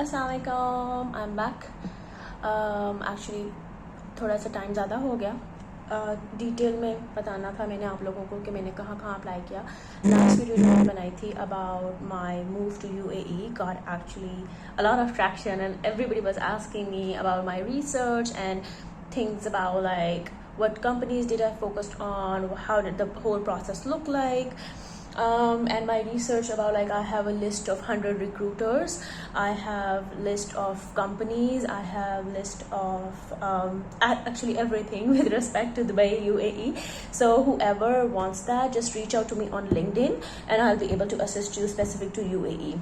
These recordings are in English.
अस्सलामुअलैकुम, I am back. Actually थोड़ा सा टाइम ज़्यादा हो गया। डिटेल में बताना था मैंने आप लोगों को कि मैंने कहाँ कहाँ अप्लाई किया। लास्ट वीडियो जो मैंने बनाई थी about my move to UAE got actually a lot of traction and everybody was asking me about my research and things about like what companies did I focused on, how did the whole process look like, and my research about like I have a list of 100 recruiters, I have list of companies, I have list of actually everything with respect to Dubai UAE. So whoever wants that, just reach out to me on LinkedIn and I'll be able to assist you specific to UAE.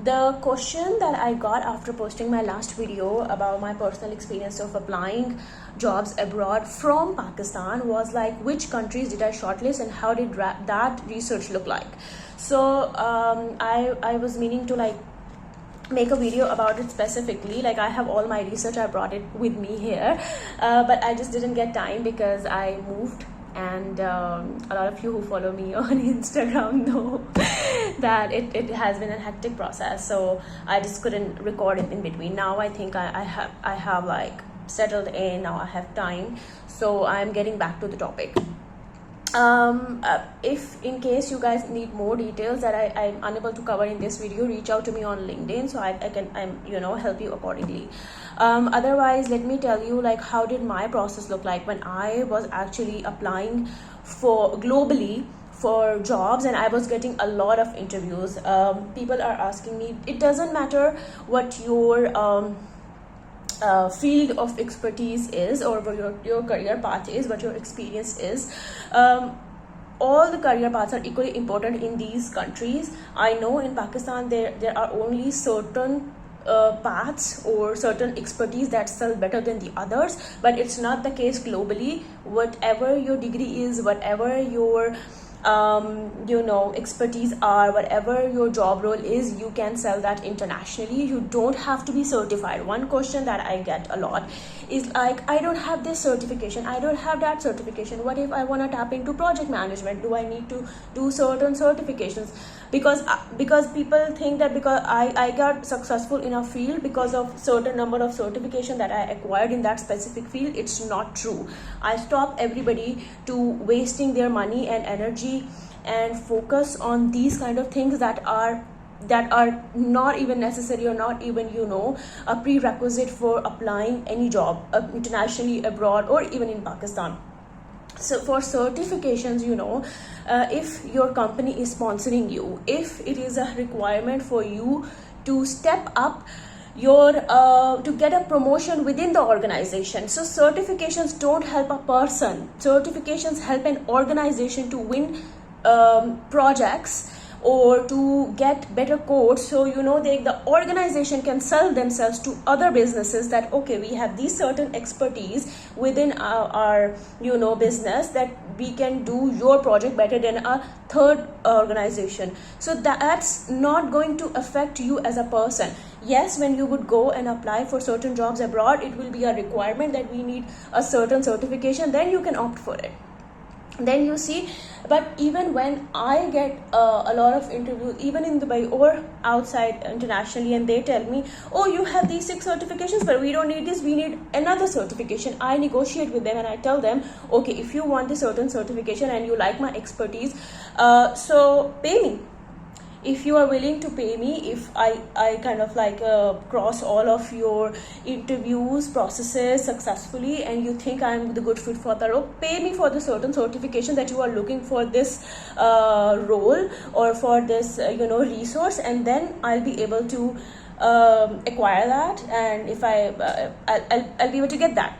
The question that I got after posting my last video about my personal experience of applying jobs abroad from Pakistan was like, which countries did I shortlist and how did that research look like? So I was meaning to like make a video about it specifically. Like I have all my research, I brought it with me here, but I just didn't get time because I moved. And a lot of you who follow me on Instagram know that it has been a hectic process, so I just couldn't record it in between. Now I think I have like settled in, now I have time, so I'm getting back to the topic. If in case you guys need more details that I'm unable to cover in this video, reach out to me on LinkedIn so I can help you accordingly. Otherwise, let me tell you like how did my process look like when I was actually applying for globally for jobs and I was getting a lot of interviews. People are asking me, it doesn't matter what your field of expertise is or what your career path is, what your experience is. All the career paths are equally important in these countries. I know in Pakistan there are only certain paths or certain expertise that sell better than the others, but it's not the case globally. Whatever your degree is, whatever your expertise are, whatever your job role is, you can sell that internationally. You don't have to be certified. One question that I get a lot is like, I don't have this certification, I don't have that certification. What if I want to tap into project management? Do I need to do certain certifications? Because people think that because I got successful in a field because of certain number of certification that I acquired in that specific field. It's not true. I stop everybody to wasting their money and energy and focus on these kind of things that are not even necessary or not even a prerequisite for applying any job internationally, abroad, or even in Pakistan. So for certifications, if your company is sponsoring you, if it is a requirement for you to step up your to get a promotion within the organization. So certifications don't help a person. Certifications help an organization to win projects or to get better codes, so the organization can sell themselves to other businesses that okay, we have these certain expertise within our business that we can do your project better than a third organization. So that's not going to affect you as a person. Yes, when you would go and apply for certain jobs abroad, it will be a requirement that we need a certain certification, then you can opt for it. Then you see, but even when I get a lot of interviews even in Dubai or outside internationally, and they tell me, oh, you have these 6 certifications, but we don't need this, we need another certification. I negotiate with them and I tell them, okay, if you want this certain certification and you like my expertise, so pay me. If you are willing to pay me, if I kind of like cross all of your interviews processes successfully and you think I'm the good fit for the role, pay me for the certain certification that you are looking for this role or for this resource, and then I'll be able to acquire that, and if I'll be able to get that.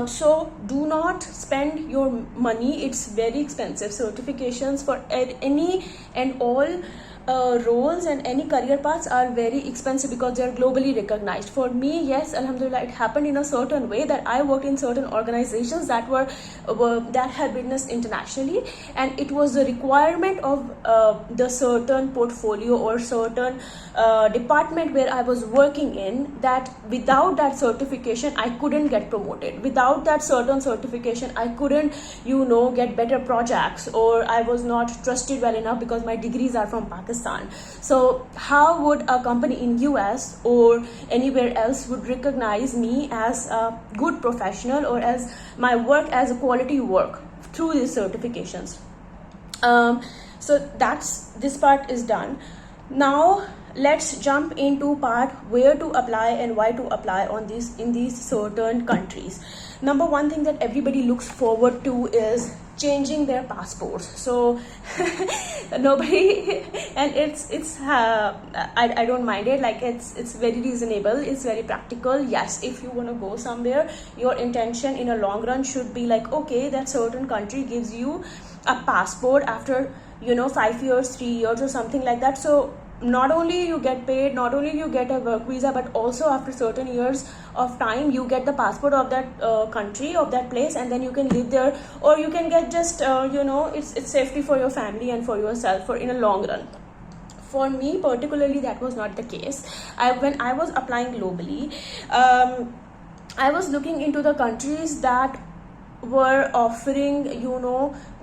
So do not spend your money, it's very expensive. Certifications for any and all roles and any career paths are very expensive because they are globally recognized. For me, yes, alhamdulillah, it happened in a certain way that I worked in certain organizations that that had business internationally, and it was the requirement of the certain portfolio or certain department where I was working in, that without that certification I couldn't get promoted. Without that certain certification I couldn't get better projects, or I was not trusted well enough because my degrees are from Pakistan. Pakistan. So how would a company in US or anywhere else would recognize me as a good professional or as my work as a quality work through these certifications? So this part is done. Now let's jump into part where to apply and why to apply in these certain countries. Number one thing that everybody looks forward to is changing their passports. So nobody, and I don't mind it. Like it's very reasonable, it's very practical. Yes, if you want to go somewhere, your intention in a long run should be like, okay, that certain country gives you a passport after 5 years, 3 years or something like that. So not only you get paid, not only you get a work visa, but also after certain years of time you get the passport of that country, of that place, and then you can live there, or you can get just it's safety for your family and for yourself for in a long run. For me particularly, that was not the case. When I was applying globally, I was looking into the countries that were offering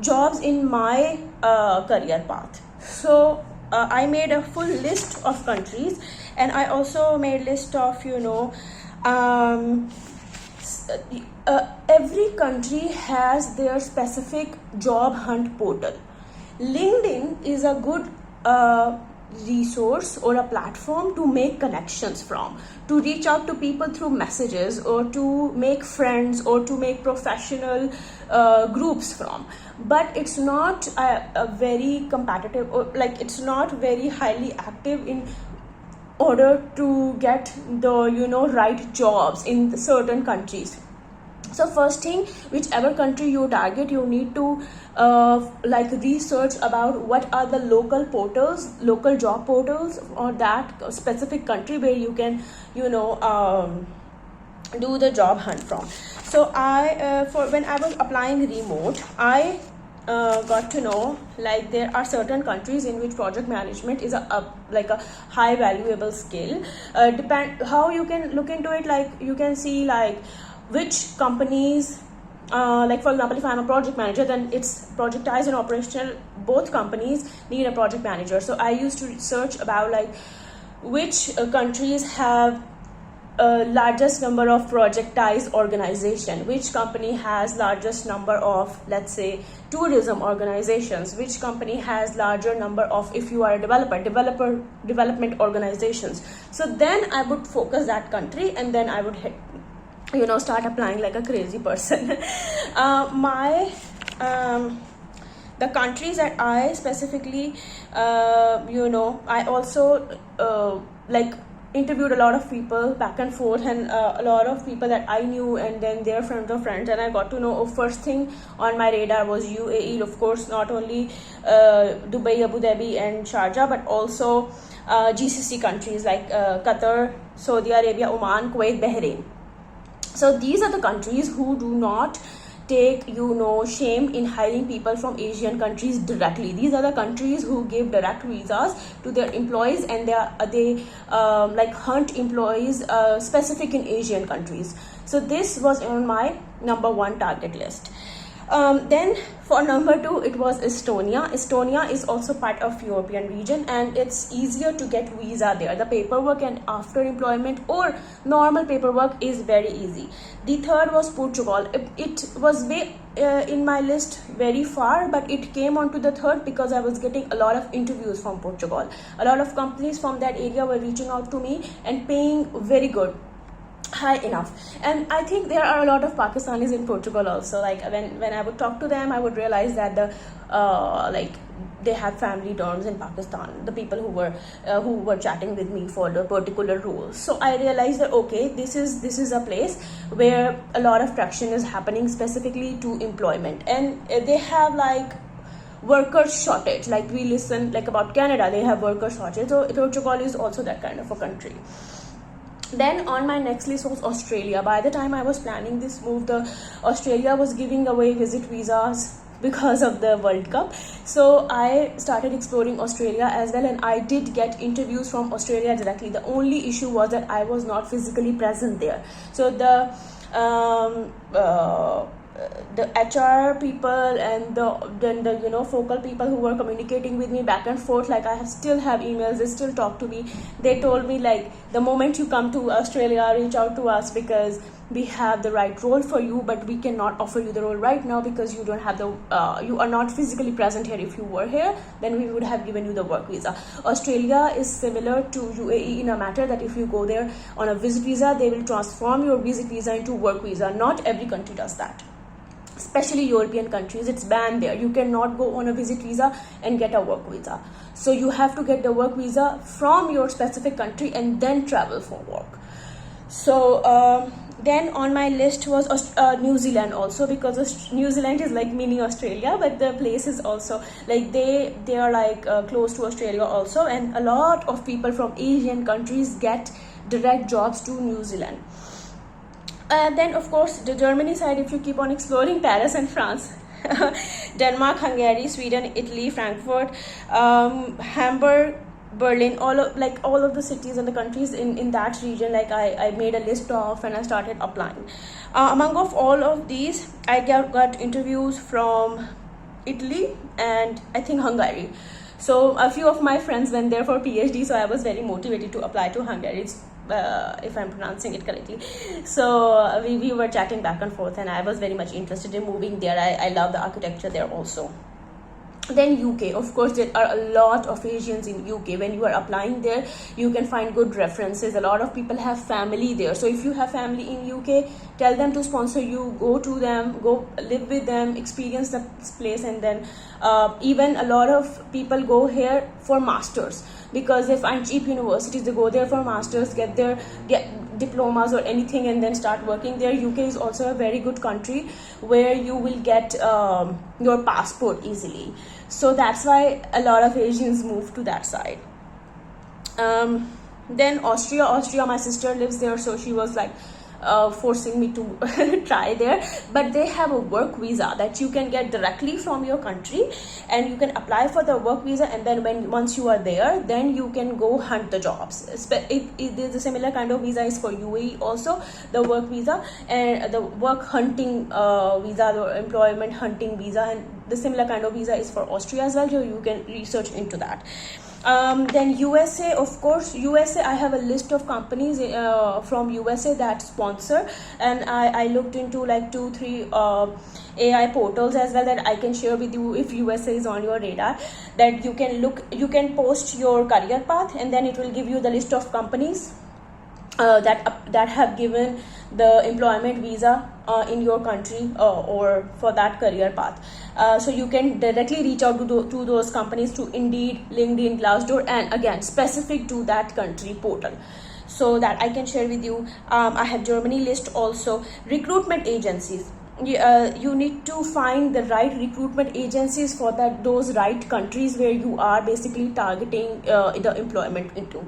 jobs in my career path. So I made a full list of countries, and I also made list of every country has their specific job hunt portal. LinkedIn is a good resource or a platform to make connections from, to reach out to people through messages, or to make friends, or to make professional groups from. But it's not a very competitive, or like it's not very highly active in order to get the right jobs in certain countries. So first thing, whichever country you target, you need to research about what are the local portals, local job portals or that specific country where you can do the job hunt from. So when I was applying remote, I got to know like there are certain countries in which project management is a high valuable skill. Depend how you can look into it, like you can see like which companies, like for example, if I'm a project manager, then it's projectized and operational. Both companies need a project manager. So I used to research about like which countries have largest number of projectized organization, which company has largest number of, let's say, tourism organizations, which company has larger number of, if you are a development organizations. So then I would focus that country, and then I would start applying like a crazy person. The countries that I specifically I also interviewed a lot of people back and forth, and a lot of people that I knew, and then their friends of friends, and I got to know, first thing on my radar was UAE, of course, not only Dubai, Abu Dhabi and Sharjah, but also GCC countries like Qatar, Saudi Arabia, Oman, Kuwait, Bahrain. So these are the countries who do not take shame in hiring people from Asian countries directly. These are the countries who give direct visas to their employees, and they hunt employees specific in Asian countries. So this was on my number one target list. Then for number two, it was Estonia. Estonia is also part of European region, and it's easier to get visa there. The paperwork and after employment or normal paperwork is very easy. The third was Portugal. It was way in my list very far, but it came onto the third because I was getting a lot of interviews from Portugal. A lot of companies from that area were reaching out to me and paying very good, high enough. And I think there are a lot of Pakistanis in Portugal also. Like when I would talk to them, I would realize that they have family terms in Pakistan, the people who were chatting with me for the particular role. So I realized that okay, this is a place where a lot of traction is happening specifically to employment, and they have like worker shortage. Like we listen like about Canada, they have worker shortage. So Portugal is also that kind of a country. Then on my next list was Australia. By the time I was planning this move, Australia was giving away visit visas because of the World Cup. So I started exploring Australia as well, and I did get interviews from Australia directly. The only issue was that I was not physically present there. So the HR people and the focal people who were communicating with me back and forth, like I still have emails, they still talk to me. They told me like, the moment you come to Australia, reach out to us because we have the right role for you, but we cannot offer you the role right now because you don't have the you are not physically present here. If you were here, then we would have given you the work visa. Australia is similar to UAE in a matter that if you go there on a visit visa, they will transform your visit visa into work visa. Not every country does that, especially European countries. It's banned there. You cannot go on a visit visa and get a work visa. So you have to get the work visa from your specific country and then travel for work. So then on my list was New Zealand also, because New Zealand is like mini Australia, but the place is also like they are like close to Australia also, and a lot of people from Asian countries get direct jobs to New Zealand. Then of course the Germany side, if you keep on exploring, Paris and France, Denmark, Hungary, Sweden, Italy, Frankfurt, Hamburg, Berlin, all of the cities and the countries in that region, like I made a list of and I started applying. Among of all of these, I got interviews from Italy and I think Hungary. So a few of my friends went there for PhD, so I was very motivated to apply to Hungary, if I'm pronouncing it correctly. So we were chatting back and forth, and I was very much interested in moving there. I love the architecture there also. Then UK, of course, there are a lot of Asians in UK. When you are applying there, you can find good references. A lot of people have family there. So if you have family in UK, tell them to sponsor you, go to them, go live with them, experience the place. And then even a lot of people go here for masters, because they find cheap universities. They go there for masters, get diplomas or anything, and then start working there. UK is also a very good country where you will get your passport easily. So that's why a lot of Asians move to that side. Then Austria, my sister lives there, so she was like forcing me to try there. But they have a work visa that you can get directly from your country, and you can apply for the work visa, and then once you are there, then you can go hunt the jobs. There's a similar kind of visa is for UAE also, the work visa, and the work hunting visa, the employment hunting visa, and the similar kind of visa is for Austria as well, so you can research into that. Then USA, of course, USA, I have a list of companies from USA that sponsor, and I looked into like 2-3 AI portals as well that I can share with you if USA is on your radar, that you can post your career path, and then it will give you the list of companies that have given the employment visa in your country or for that career path. So you can directly reach out to those companies, to Indeed, LinkedIn, Glassdoor, and again specific to that country portal, so that I can share with you. I have Germany list also. Recruitment agencies, you need to find the right recruitment agencies for those right countries where you are basically targeting the employment into.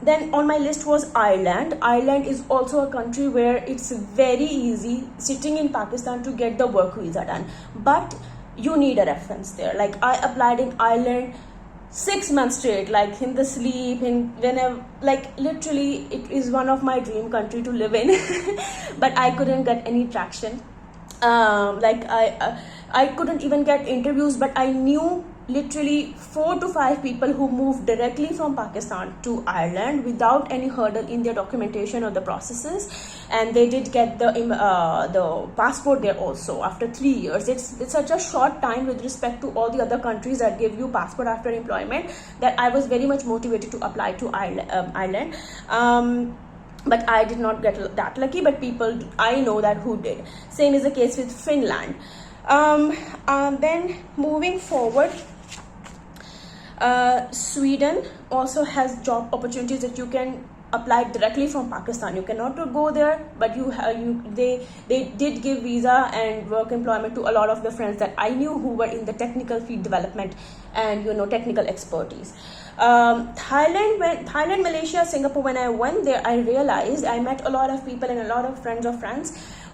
Then on my list was Ireland. Ireland is also a country where it's very easy sitting in Pakistan to get the work visa done, but you need a reference there. Like I applied in Ireland 6 months straight, like in the sleep, in whenever, like literally it is one of my dream country to live in but I couldn't get any traction. Like I couldn't even get interviews, but I knew literally 4 to 5 people who moved directly from Pakistan to Ireland without any hurdle in their documentation or the processes, and they did get the passport there also after 3 years. It's such a short time with respect to all the other countries that give you passport after employment, that I was very much motivated to apply to Ireland. But I did not get that lucky, but people I know that who did. Same is the case with Finland. Then moving forward, Sweden also has job opportunities that you can apply directly from Pakistan. You cannot go there, but they did give visa and work employment to a lot of the friends that I knew who were in the technical field development and technical expertise. Thailand, Malaysia, Singapore, when I went there, I realized I met a lot of people and a lot of friends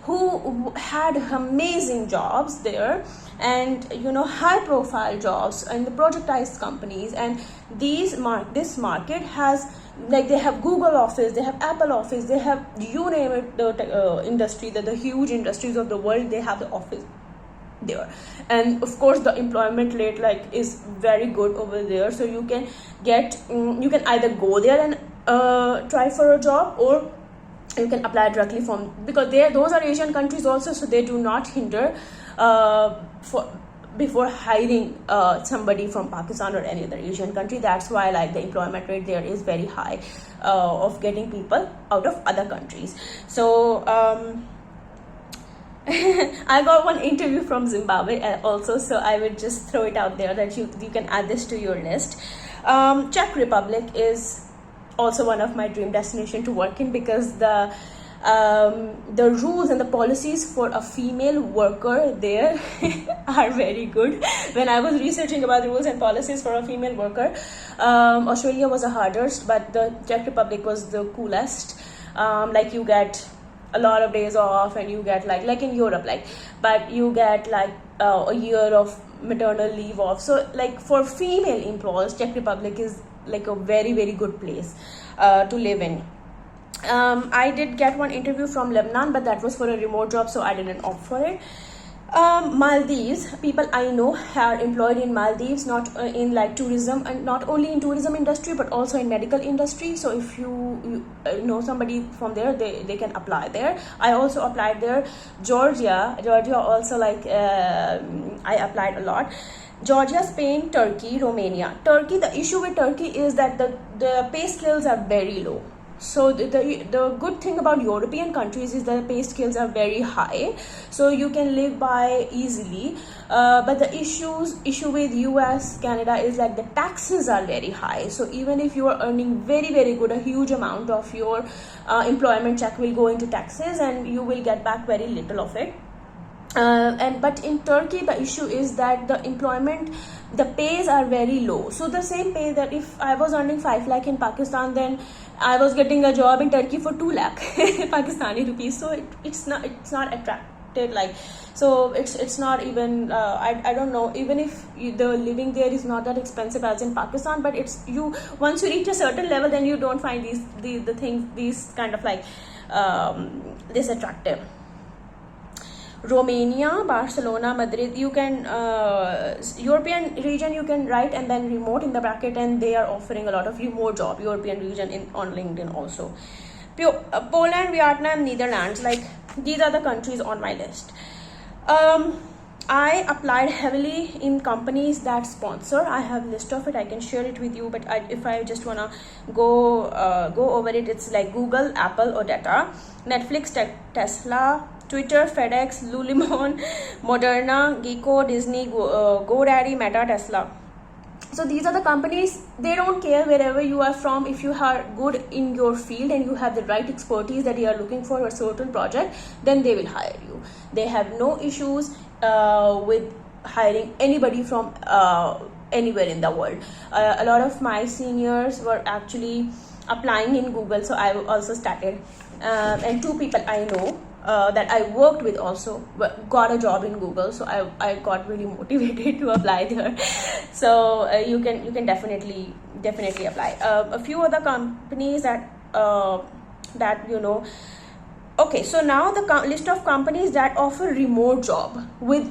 who had amazing jobs there, and high profile jobs in the projectized companies. And this market has, like, they have Google office, they have Apple office, they have, you name it, the industry, the huge industries of the world, they have the office there. And of course the employment rate, like, is very good over there. So you can get, you can either go there and try for a job, or you can apply directly from, because those are Asian countries also, so they do not hinder before hiring somebody from Pakistan or any other Asian country. That's why, like, the employment rate there is very high of getting people out of other countries. So I got one interview from Zimbabwe also, so I would just throw it out there that you can add this to your list. Czech Republic is also one of my dream destination to work in, because the rules and the policies for a female worker there are very good. When I was researching about the rules and policies for a female worker, Australia was the hardest, but the Czech Republic was the coolest. Like, you get a lot of days off, and you get like in Europe, like, but you get like a year of maternal leave off. So, like, for female employees, Czech Republic is like a very, very good place to live in. I did get one interview from Lebanon, but that was for a remote job, so I didn't opt for it. Maldives, people I know are employed in Maldives, not in like tourism, and not only in tourism industry but also in medical industry. So if you know somebody from there, they can apply there. I also applied there. Georgia also, like, I applied a lot. Georgia, Spain, Turkey, Romania. Turkey, the issue with Turkey is that the pay scales are very low. So the good thing about European countries is that the pay scales are very high, so you can live by easily. But the issue with US, Canada is that the taxes are very high. So even if you are earning very, very good, a huge amount of your employment check will go into taxes, and you will get back very little of it. But in Turkey, the issue is that the pays are very low. So the same pay that if I was earning 5 lakh in Pakistan, then I was getting a job in Turkey for 2 lakh Pakistani rupees. So it's not attractive, like, so it's not even I don't know, even if the living there is not that expensive as in Pakistan, but once you reach a certain level, then you don't find these kind of like this attractive. Romania, Barcelona, Madrid, you can European region, you can write and then remote in the bracket, and they are offering a lot of remote job, European region, on LinkedIn also. Poland, Vietnam, Netherlands, like, these are the countries on my list. I applied heavily in companies that sponsor. I have a list of it, I can share it with you, but if I just wanna go over it, it's like Google, Apple, Odetta, Netflix, Tesla, Twitter, FedEx, Lululemon, Moderna, Geico, Disney, GoDaddy, Meta, Tesla. So these are the companies. They don't care wherever you are from. If you are good in your field and you have the right expertise that you are looking for a certain project, then they will hire you. They have no issues with hiring anybody from anywhere in the world. A lot of my seniors were actually applying in Google, so I also started. And 2 people I know that I worked with also got a job in Google, so I got really motivated to apply there. So you can definitely apply. A few other companies that okay, so now the list of companies that offer remote job with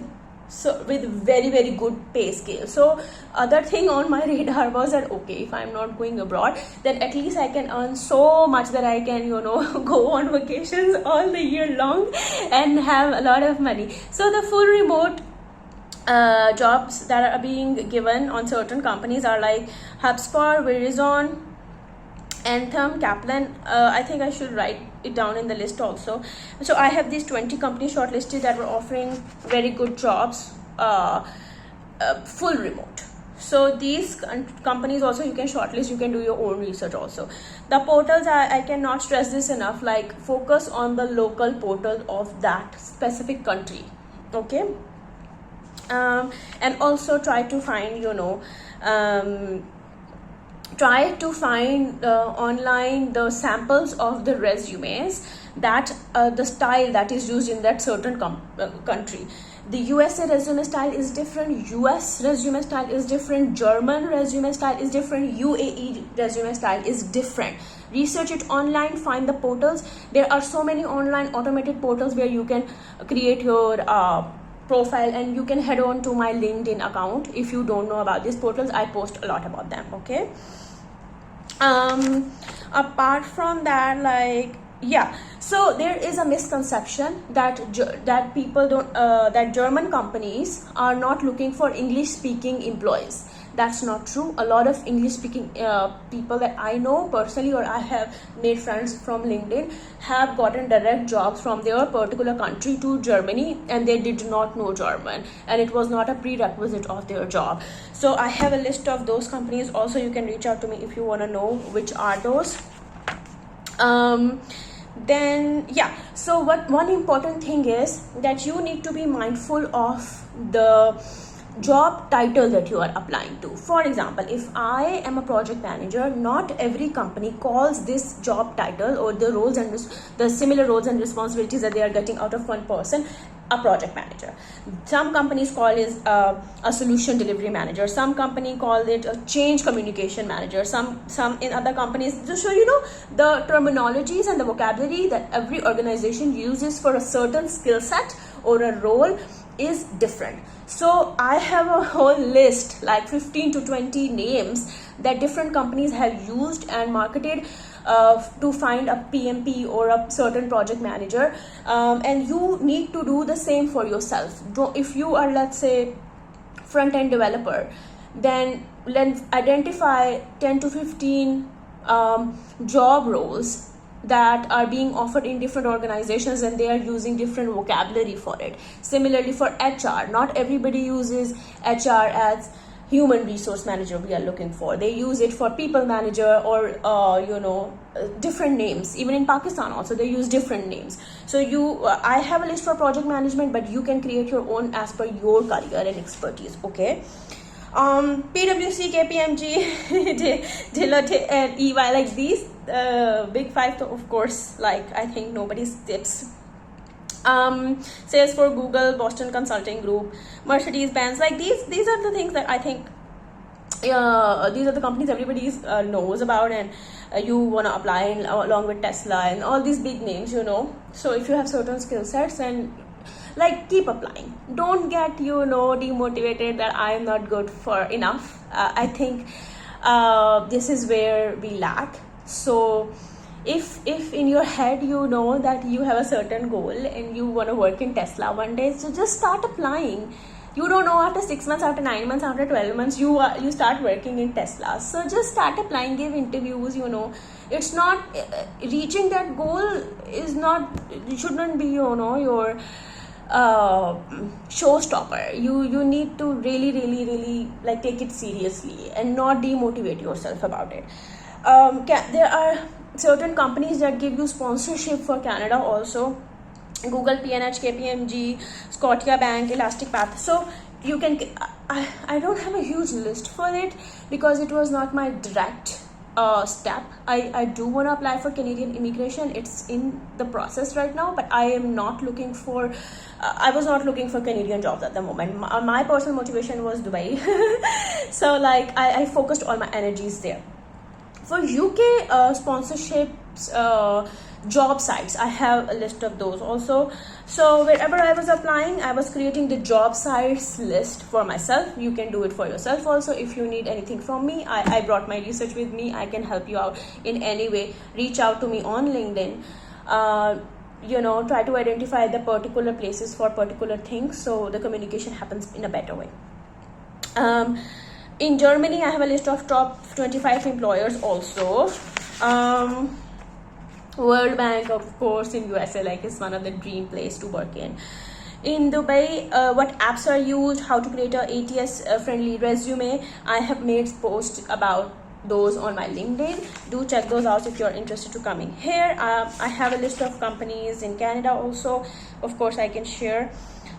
very, very good pay scale. So other thing on my radar was that, okay, if I'm not going abroad, then at least I can earn so much that I can go on vacations all the year long and have a lot of money. So the full remote jobs that are being given on certain companies are like HubSpot, Verizon, Anthem, Kaplan. I think I should write it down in the list also. So I have these 20 companies shortlisted that were offering very good jobs, full remote. So these companies also you can shortlist, you can do your own research also. The portals, I cannot stress this enough, like, focus on the local portal of that specific country, okay? And also try to find try to find online the samples of the resumes that the style that is used in that certain country. The USA resume style is different, US resume style is different, German resume style is different, UAE resume style is different. Research it online, find the portals. There are so many online automated portals where you can create your profile, and you can head on to my LinkedIn account if you don't know about these portals. I post a lot about them. Okay, apart from that, like, yeah, so there is a misconception that that people don't that German companies are not looking for English speaking employees. That's not true. A lot of English speaking people that I know personally, or I have made friends from LinkedIn, have gotten direct jobs from their particular country to Germany, and they did not know German, and it was not a prerequisite of their job. So I have a list of those companies. Also, you can reach out to me if you want to know which are those. Then yeah, so what one important thing is that you need to be mindful of the job title that you are applying to. For example, if I am a project manager, not every company calls this job title or the roles and the similar roles and responsibilities that they are getting out of one person a project manager. Some companies call it a solution delivery manager, some company call it a change communication manager, some in other companies. Just so you know, the terminologies and the vocabulary that every organization uses for a certain skill set or a role is different. So I have a whole list, like 15 to 20 names that different companies have used and marketed to find a PMP or a certain project manager, and you need to do the same for yourself. If you are, let's say, front-end developer, then let's identify 10 to 15 job roles that are being offered in different organizations, and they are using different vocabulary for it. Similarly for HR, not everybody uses HR as human resource manager we are looking for. They use it for people manager or different names. Even in Pakistan also they use different names. So I have a list for project management, but you can create your own as per your career and expertise. Okay, PwC, KPMG, Deloitte, and EY, like these big five, of course, like I think nobody skips. Salesforce, Google, Boston Consulting Group, Mercedes-Benz, like these are the things that I think these are the companies everybody knows about, and you want to apply along with Tesla and all these big names, So if you have certain skill sets, and like, keep applying. Don't get demotivated that I am not good for enough. I think this is where we lack. So if in your head you know that you have a certain goal and you want to work in Tesla one day, so just start applying. You don't know, after 6 months, after 9 months, after 12 months you start working in Tesla. So just start applying, give interviews. It's not reaching that goal is not, it shouldn't be your showstopper. You need to really like take it seriously and not demotivate yourself about it. There are certain companies that give you sponsorship for Canada also. Google, PNH, KPMG, Scotia Bank, Elastic Path. So you can, I don't have a huge list for it because it was not my direct step. I do want to apply for Canadian immigration. It's in the process right now, but I am not looking for I was not looking for Canadian jobs at the moment. My personal motivation was Dubai. So like I focused all my energies there. For UK sponsorships, job sites, I have a list of those also. So wherever I was applying, I was creating the job sites list for myself. You can do it for yourself also. If you need anything from me, I brought my research with me. I can help you out in any way. Reach out to me on LinkedIn. Try to identify the particular places for particular things, so the communication happens in a better way. In Germany, I have a list of top 25 employers also. World Bank, of course, in USA, like, is one of the dream place to work in. In Dubai, what apps are used, how to create a ATS friendly resume. I have made posts about those on my LinkedIn. Do check those out if you're interested to coming here. I have a list of companies in Canada also, of course I can share.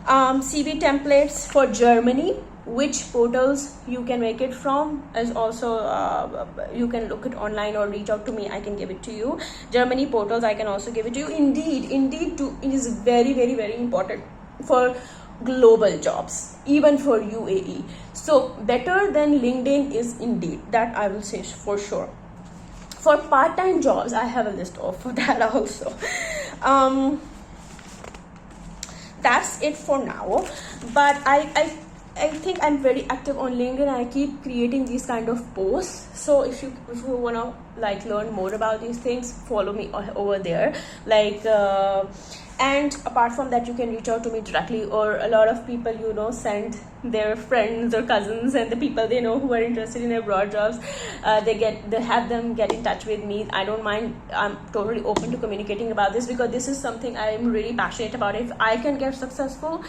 CV templates for Germany, which portals you can make it from is also you can look it online or reach out to me, I can give it to you. Germany portals I can also give it to you. Indeed too, it is very very very important for global jobs, even for UAE. So better than LinkedIn is Indeed, that I will say for sure. For part-time jobs I have a list of that also. That's it for now, but I think I'm very active on LinkedIn. I keep creating these kind of posts, so if you want to like learn more about these things, follow me over there. Like and apart from that, you can reach out to me directly, or a lot of people, you know, send their friends or cousins and the people they know who are interested in abroad jobs. They have them get in touch with me. I don't mind. I'm totally open to communicating about this, because this is something I'm really passionate about. If I can get successful,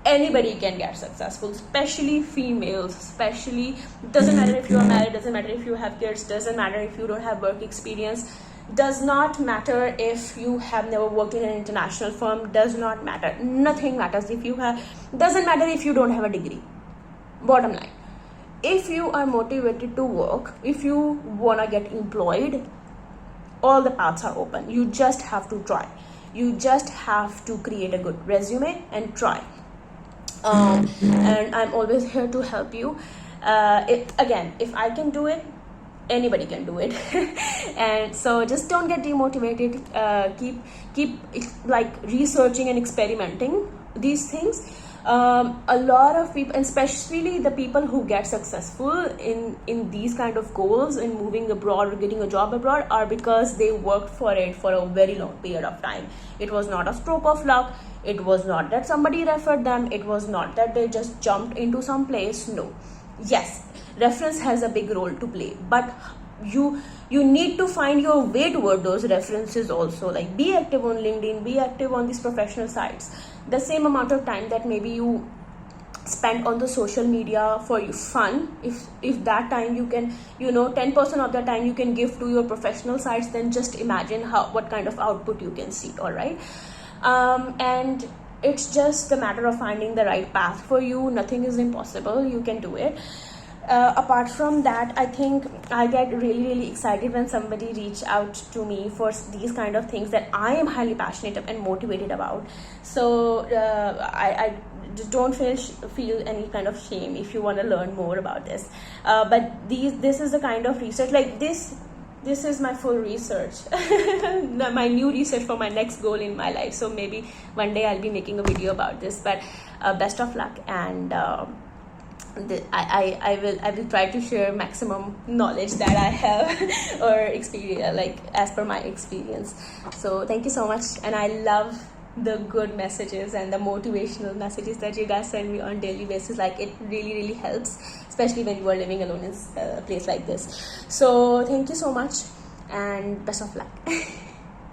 anybody can get successful, especially females. Especially, doesn't matter if you are married, doesn't matter if you have kids, doesn't matter if you don't have work experience, does not matter if you have never worked in an international firm, does not matter. Nothing matters if you have, doesn't matter if you don't have a degree. Bottom line, if you are motivated to work, if you wanna get employed, all the paths are open. You just have to try. You just have to create a good resume and try. And I'm always here to help you. Again, if I can do it, anybody can do it. And so just don't get demotivated. Keep like researching and experimenting these things. A lot of people, and especially the people who get successful in these kind of goals, in moving abroad or getting a job abroad, are because they worked for it for a very long period of time. It was not a stroke of luck. It was not that somebody referred them. It was not that they just jumped into some place. No. Yes, reference has a big role to play, but you need to find your way toward those references also. Like, be active on LinkedIn, be active on these professional sites. The same amount of time that maybe you spend on the social media for your fun, if that time you can, 10% of the time you can give to your professional sites, then just imagine what kind of output you can see. All right. And it's just a matter of finding the right path for you. Nothing is impossible. You can do it. Apart from that, I think I get really really excited when somebody reach out to me for these kind of things that I am highly passionate and motivated about. So I don't feel any kind of shame if you want to learn more about this. But this is the kind of research, like this is my full research. My new research for my next goal in my life. So maybe one day I'll be making a video about this. But best of luck, and I will try to share maximum knowledge that I have or experience, like as per my experience. So thank you so much, and I love the good messages and the motivational messages that you guys send me on daily basis. Like, it really really helps, especially when you are living alone in a place like this. So thank you so much, and best of luck.